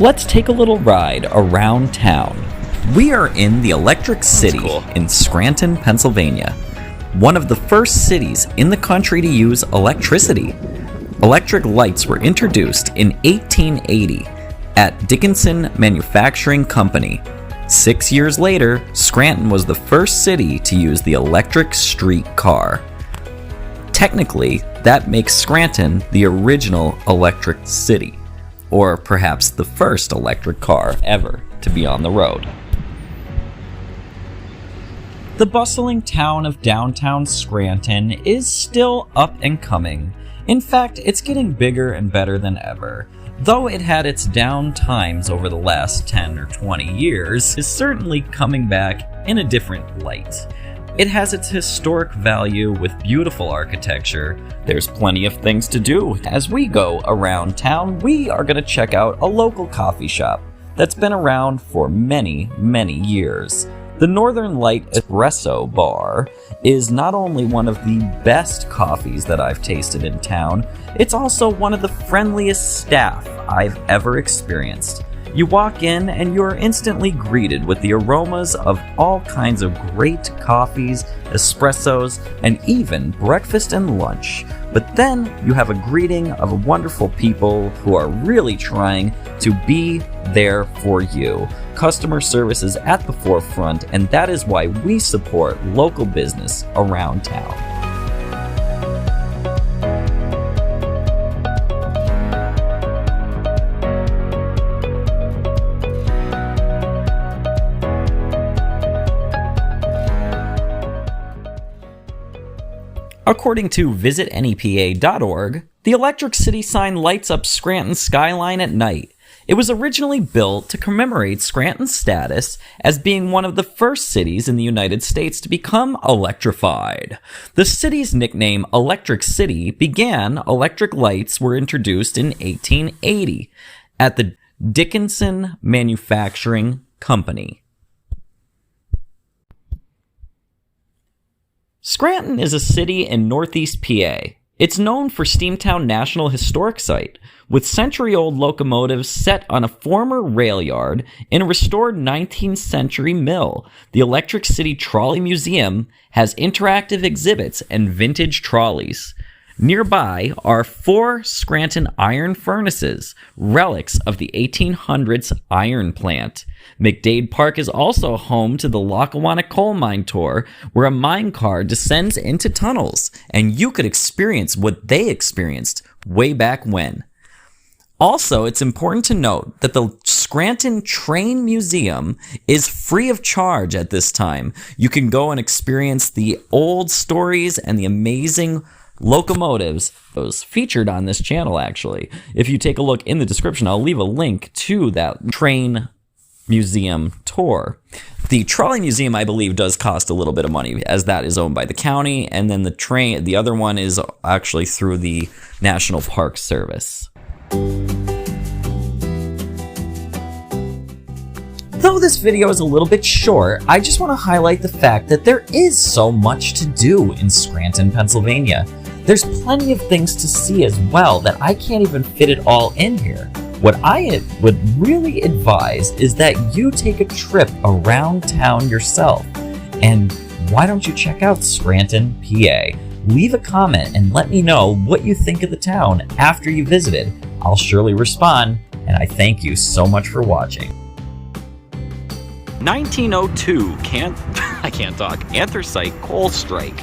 Let's take a little ride around town. We are in the Electric City in Scranton, Pennsylvania. One of the first cities in the country to use electricity. Electric lights were introduced in 1880 at Dickinson Manufacturing Company. 6 years later, Scranton was the first city to use the electric street car. Technically, that makes Scranton the original electric city, or perhaps the first electric car ever to be on the road. The bustling town of downtown Scranton is still up and coming. In fact, it's getting bigger and better than ever. Though it had its down times over the last 10 or 20 years, is certainly coming back in a different light. It has its historic value with beautiful architecture. There's plenty of things to do. As we go around town, we are going to check out a local coffee shop that's been around for many, many years. The Northern Light Espresso Bar is not only one of the best coffees that I've tasted in town, it's also one of the friendliest staff I've ever experienced. You walk in and you're instantly greeted with the aromas of all kinds of great coffees, espressos, and even breakfast and lunch. But then you have a greeting of wonderful people who are really trying to be there for you. Customer service is at the forefront, and that is why we support local business around town. According to visitnepa.org, the Electric City sign lights up Scranton's skyline at night. It was originally built to commemorate Scranton's status as being one of the first cities in the United States to become electrified. The city's nickname, Electric City, began electric lights were introduced in 1880 at the Dickinson Manufacturing Company. Scranton is a city in northeast PA. It's known for Steamtown National Historic Site, with century-old locomotives set on a former rail yard in a restored 19th century mill. The Electric City Trolley Museum has interactive exhibits and vintage trolleys. Nearby are 4 Scranton iron furnaces, relics of the 1800s iron plant. McDade Park is also home to the Lackawanna Coal Mine Tour, where a mine car descends into tunnels, and you could experience what they experienced way back when. Also, it's important to note that the Scranton Train Museum is free of charge at this time. You can go and experience the old stories and the amazing locomotives those featured on this channel, actually. If you take a look in the description, I'll leave a link to that train museum tour. The trolley museum, I believe, does cost a little bit of money, as that is owned by the county, and then the other one is actually through the National Park Service. Though this video is a little bit short, I just want to highlight the fact that there is so much to do in Scranton, Pennsylvania. There's plenty of things to see as well that I can't even fit it all in here. What I would really advise is that you take a trip around town yourself. And why don't you check out Scranton, PA? Leave a comment and let me know what you think of the town after you visited. I'll surely respond, and I thank you so much for watching. 1902 anthracite coal strike.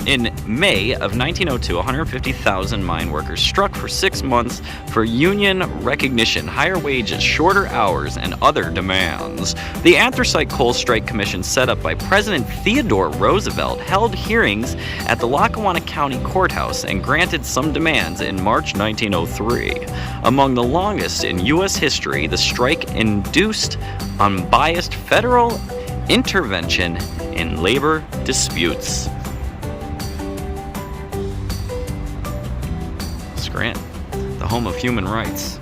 In May of 1902, 150,000 mine workers struck for 6 months for union recognition, higher wages, shorter hours, and other demands. The Anthracite Coal Strike Commission, set up by President Theodore Roosevelt, held hearings at the Lackawanna County Courthouse and granted some demands in March 1903. Among the longest in U.S. history, the strike induced unbiased federal intervention in labor disputes. Scranton, the home of human rights.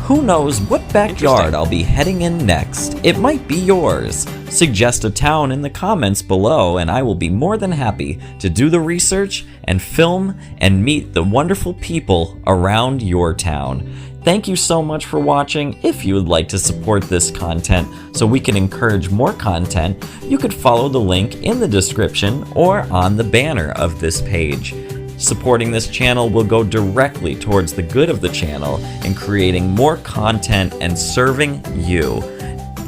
Who knows what backyard I'll be heading in next? It might be yours. Suggest a town in the comments below, and I will be more than happy to do the research and film and meet the wonderful people around your town. Thank you so much for watching. If you would like to support this content so we can encourage more content, you could follow the link in the description or on the banner of this page. Supporting this channel will go directly towards the good of the channel and creating more content and serving you.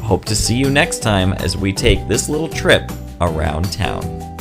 Hope to see you next time as we take this little trip around town.